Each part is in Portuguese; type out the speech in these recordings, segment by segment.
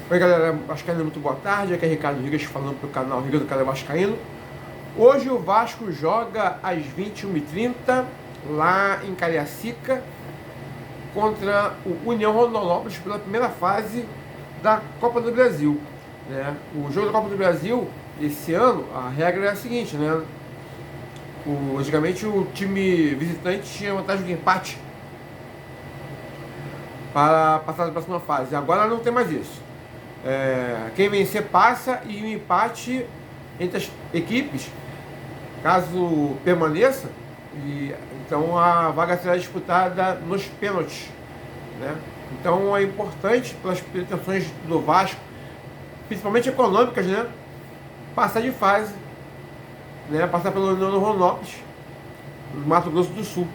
Oi galera, Vascaíno, muito boa tarde, aqui é Ricardo Rigas falando para o canal Rigas do Canal Vascaíno. Hoje o Vasco joga às 21h30 lá em Cariacica contra o União Rondonópolis pela primeira fase da Copa do Brasil, né? O jogo da Copa do Brasil esse ano, a regra é a seguinte, né? Antigamente o time visitante tinha vantagem de empate para passar da próxima fase, agora não tem mais isso. Quem vencer passa, e o empate entre as equipes, caso permaneça, então a vaga será disputada nos pênaltis, né? Então é importante, pelas pretensões do Vasco, principalmente econômicas, né, passar de fase, né, passar pelo União Rondonópolis, no Mato Grosso do Sul.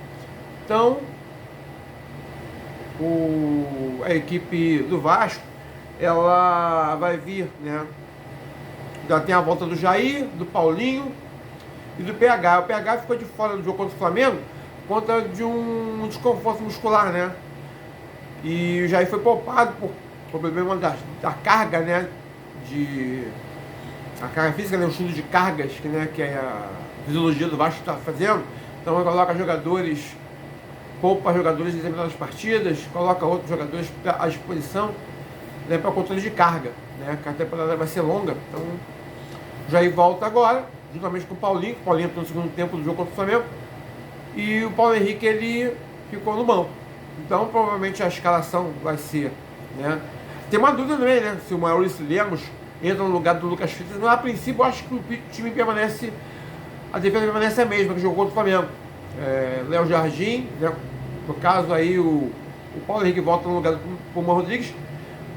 Então a equipe do Vasco, ela vai vir, né? Já tem a volta do Jair, do Paulinho e do PH. O PH ficou de fora do jogo contra o Flamengo por conta de um desconforto muscular, né? E o Jair foi poupado por problema da carga, né? A carga física, né? O estudo de cargas, que a fisiologia do Vasco está fazendo. Então ele coloca jogadores, poupa jogadores em determinadas partidas, coloca outros jogadores à disposição, né, para controle de carga, né? Que a temporada vai ser longa. Então o Jair volta agora, juntamente com o Paulinho. O Paulinho entrou no segundo tempo do jogo contra o Flamengo, e o Paulo Henrique, ele ficou no banco. Então provavelmente a escalação vai ser, né? Tem uma dúvida também, né, se o Maurício Lemos entra no lugar do Lucas Freitas. Mas a princípio eu acho que o time permanece, a defesa permanece a mesma que jogou contra o Flamengo. Léo Jardim, né? No caso aí o Paulo Henrique volta no lugar do Puma Rodrigues.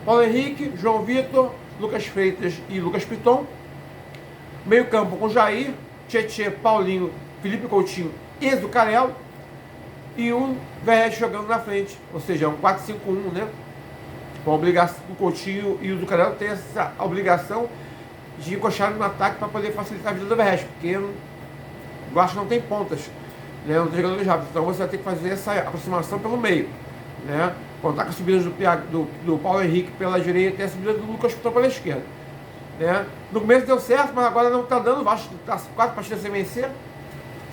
Paulo Henrique, João Vitor, Lucas Freitas e Lucas Piton. Meio campo com Jair, Tietê, Paulinho, Felipe Coutinho e Zucarello. E o Verratti jogando na frente, ou seja, um 4-5-1, né? Com a obrigação do Coutinho e o Zucarello tem essa obrigação de encoxar no ataque para poder facilitar a vida do Verratti, porque o Vasco não tem pontas, né? Não tem jogadores rápidos, então você vai ter que fazer essa aproximação pelo meio, né? Contar com a subida do Paulo Henrique pela direita e a subida do Lucas Piton pela esquerda, né? No começo deu certo, mas agora não está dando. O Vasco está 4 partidas sem vencer,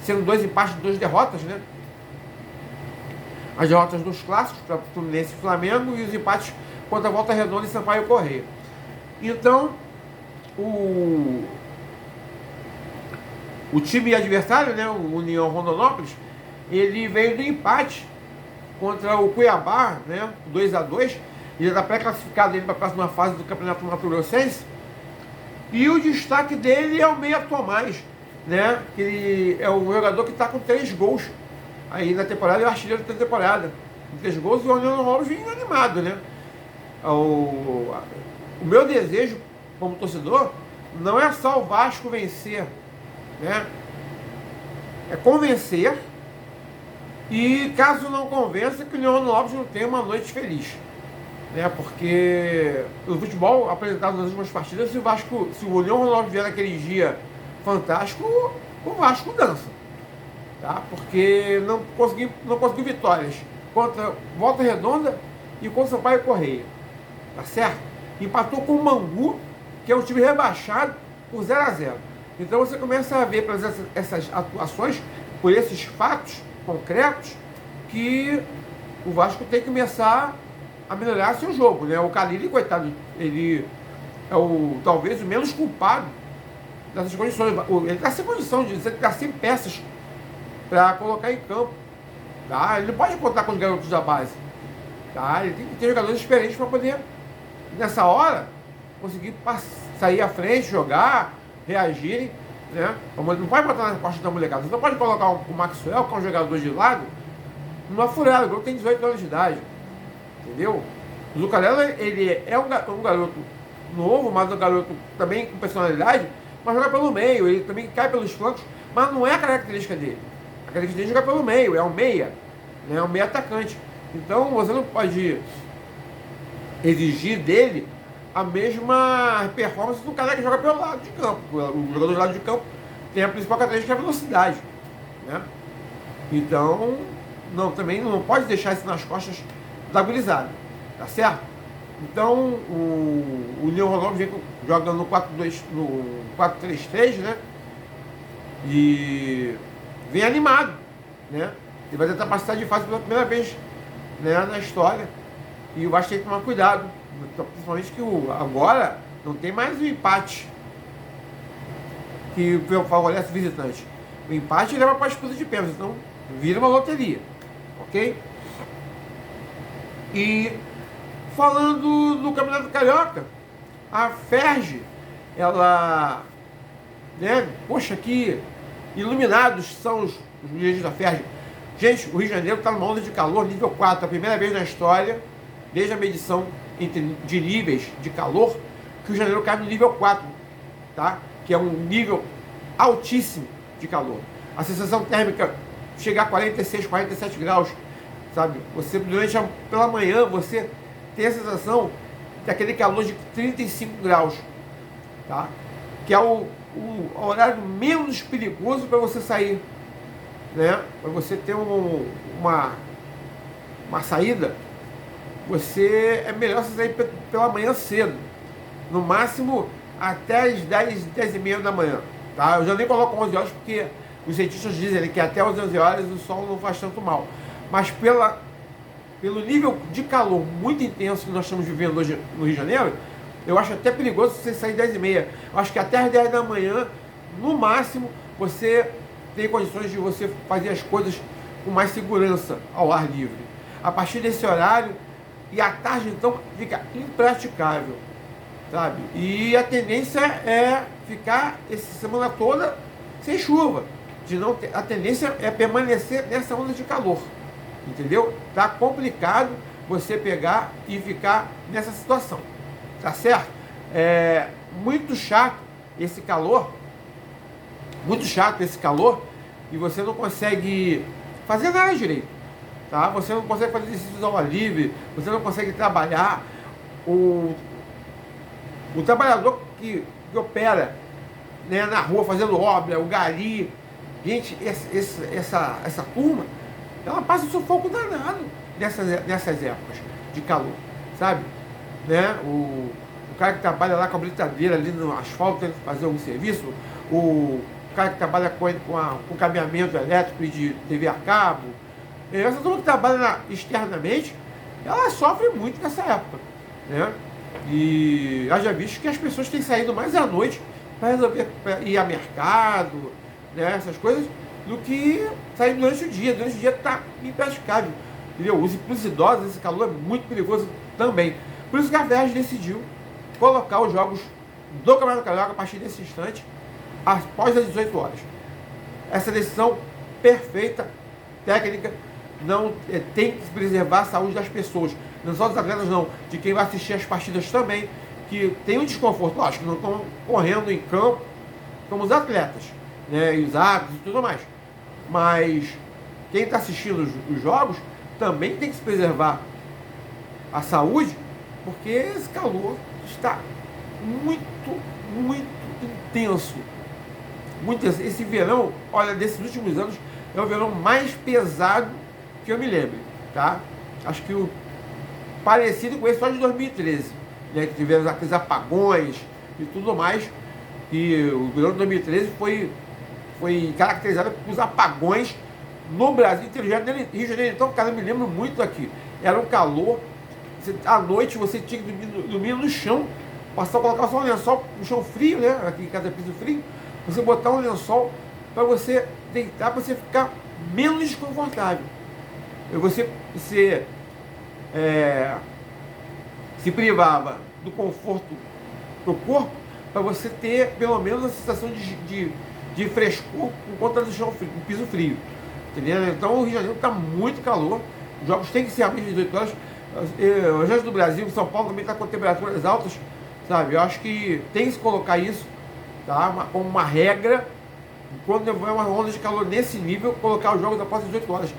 sendo 2 empates e 2 derrotas, né? As derrotas dos clássicos para Fluminense e Flamengo, e os empates contra a Volta Redonda e Sampaio Corrêa. Então o time adversário, né, o União Rondonópolis, ele veio do empate contra o Cuiabá, né, 2-2, e já está pré-classificado para a próxima fase do Campeonato Mato Grossense. E o destaque dele é o Meia Tomás, né, que ele é um jogador que está com 3 gols aí na temporada, e o artilheiro da temporada, 3 gols, e o União Rondonópolis vem animado, né. O meu desejo como torcedor não é só o Vasco vencer, né, é convencer. E caso não convença, que o União Rondonópolis não tenha uma noite feliz, né? Porque o futebol apresentado nas últimas partidas, se o União Rondonópolis vier naquele dia fantástico, o Vasco dança, tá? Porque não conseguiu vitórias contra Volta Redonda e contra Sampaio Corrêa, tá certo? Empatou com o Bangu, que é um time rebaixado, por 0-0. Então você começa a ver, pelas essas atuações, por esses fatos concretos, que o Vasco tem que começar a melhorar seu jogo, né? O Carille, coitado, ele é talvez o menos culpado dessas condições. Ele está sem condição de dizer que está sem peças para colocar em campo, tá? Ele não pode contar com os garotos da base, tá? Ele tem que ter jogadores experientes para poder, nessa hora, conseguir sair à frente, jogar, reagirem, né? Não pode botar na costa da molecada. Você não pode colocar o Maxwell, que é um jogador de lado, numa furada. O garoto tem 18 anos de idade, entendeu? O Zucarello, ele é um garoto novo, mas um garoto também com personalidade, mas joga pelo meio. Ele também cai pelos flancos, mas não é a característica dele. A característica dele é jogar pelo meio, é um meia, né? É um meia atacante. Então você não pode exigir dele a mesma performance do cara que joga pelo lado de campo. O jogador do lado de campo tem a principal característica, que é a velocidade, né? Então também não pode deixar isso nas costas da gurizada, tá certo? Então, o União Rondonópolis vem jogando no 4-2, no 4-3-3, né? E vem animado, né? Ele vai tentar passar de fase pela primeira vez, né, na história. E o Vasco tem que tomar cuidado, principalmente que agora não tem mais o empate que favorece o visitante. O empate leva para a disputa de pênalti, então vira uma loteria, ok? E falando do Campeonato Carioca, a Ferge, ela, né, poxa, que iluminados são os dirigentes da Ferge. Gente, o Rio de Janeiro está numa onda de calor nível 4, a primeira vez na história, desde a medição de níveis de calor, que o Rio de Janeiro cai no nível 4, tá? Que é um nível altíssimo de calor. A sensação térmica chega a 46, 47 graus, sabe? Você, pela manhã, você tem a sensação daquele calor de 35 graus, tá? Que é o horário menos perigoso para você sair, né? Para você ter uma saída, é melhor você sair pela manhã cedo, no máximo até as 10 e meia da manhã, tá? Eu já nem coloco 11 horas porque os cientistas dizem que até as 11 horas o sol não faz tanto mal, mas pelo nível de calor muito intenso que nós estamos vivendo hoje no Rio de Janeiro, eu acho até perigoso você sair 10 e meia. Eu acho que até as 10 da manhã, no máximo, você tem condições de você fazer as coisas com mais segurança ao ar livre. A partir desse horário, e à tarde, então, fica impraticável, sabe? E a tendência é ficar essa semana toda sem chuva. A tendência é permanecer nessa onda de calor, entendeu? Tá complicado você pegar e ficar nessa situação, tá certo? É muito chato esse calor, e você não consegue fazer nada direito, tá? Você não consegue fazer exercícios ao ar livre, você não consegue trabalhar. O trabalhador que opera, né, na rua fazendo obra, o gari, gente, essa turma, ela passa um sufoco danado nessas épocas de calor, sabe? Né? O cara que trabalha lá com a britadeira ali no asfalto, tem que fazer algum serviço, o cara que trabalha com cabeamento elétrico e de TV a cabo, essa turma que trabalha externamente, ela sofre muito nessa época, né? E eu já visto que as pessoas têm saído mais à noite para resolver ir a mercado, né, essas coisas, do que sair durante o dia. Durante o dia está impraticável, entendeu? Para os idosos esse calor é muito perigoso também. Por isso que a Ferge decidiu colocar os jogos do Campeonato Carioca a partir desse instante, após as 18 horas. Essa decisão perfeita, técnica, não tem que preservar a saúde das pessoas, não só dos atletas não, de quem vai assistir as partidas também, que tem um desconforto, lógico, não estão correndo em campo como os atletas, né, e os árbitros e tudo mais, mas quem está assistindo os jogos também tem que se preservar a saúde, porque esse calor está muito intenso. Esse verão, olha, desses últimos anos, é o verão mais pesado que eu me lembro, tá? Acho que o parecido com esse só de 2013, né? Que tivemos aqueles apagões e tudo mais. E o verão de 2013 foi caracterizado por apagões no Brasil. Rio de Janeiro, então, cara, eu me lembro muito aqui. Era um calor. À noite você tinha que dormir no chão, colocar só um lençol no chão frio, né? Aqui em casa é piso frio. Você botar um lençol para você deitar, para você ficar menos desconfortável. Você se privava do conforto do corpo para você ter pelo menos a sensação de frescor por conta do chão frio, do piso frio. Entendeu? Então o Rio de Janeiro está muito calor. Os jogos têm que ser às 18 horas. O resto do Brasil, São Paulo também está com temperaturas altas, sabe? Eu acho que tem que se colocar isso, tá? Como uma regra, quando é uma onda de calor nesse nível, colocar os jogos após as 18 horas.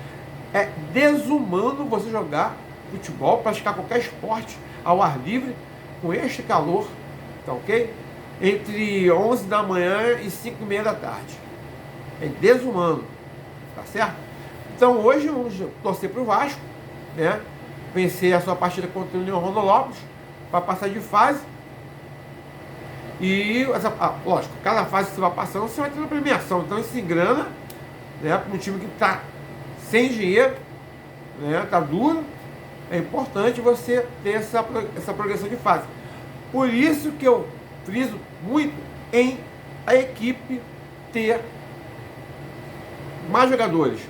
É desumano você jogar futebol, praticar qualquer esporte ao ar livre com este calor, tá ok? Entre 11 da manhã e 5 e meia da tarde. É desumano, tá certo? Então hoje vamos torcer para o Vasco, né? Vencer a sua partida contra o União Rondonópolis, para passar de fase. E, lógico, cada fase que você vai passando, você vai tendo premiação. Então isso engrana, né, para um time que está sem dinheiro, né, está duro. É importante você ter essa progressão de fase. Por isso que eu friso muito em a equipe ter mais jogadores.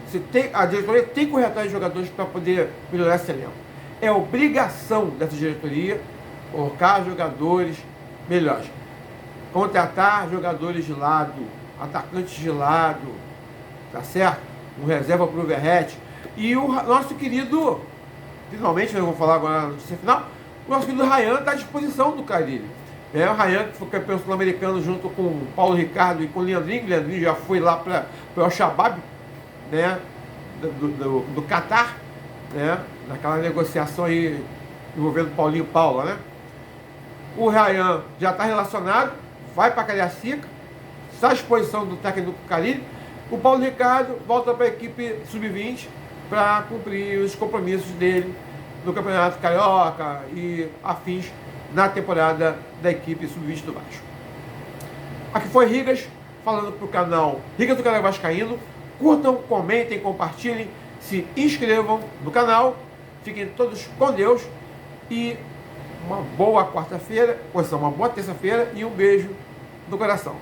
A diretoria tem que correr atrás de jogadores para poder melhorar esse elenco. É obrigação dessa diretoria colocar jogadores melhores. Contratar jogadores de lado, atacantes de lado, tá certo? Um reserva para o Verratti. E o nosso querido, finalmente, eu vou falar agora na notícia final, o nosso querido Ryan está à disposição do Carille. O Ryan, que foi campeão sul-americano junto com o Paulo Ricardo e com o Leandrinho. Leandrinho já foi lá para o Al-Shabaab, né, do Catar, né, naquela negociação aí envolvendo Paulinho e Paula, né? O Ryan já está relacionado, vai para a Cariacica, está à disposição do técnico Carille. O Paulo Ricardo volta para a equipe sub-20 para cumprir os compromissos dele no Campeonato Carioca e afins na temporada da equipe sub-20 do Vasco. Aqui foi Rigas, falando para o canal Rigas do Canal Vascaíno. Curtam, comentem, compartilhem, se inscrevam no canal. Fiquem todos com Deus e uma boa quarta-feira, ou seja, uma boa terça-feira e um beijo no coração.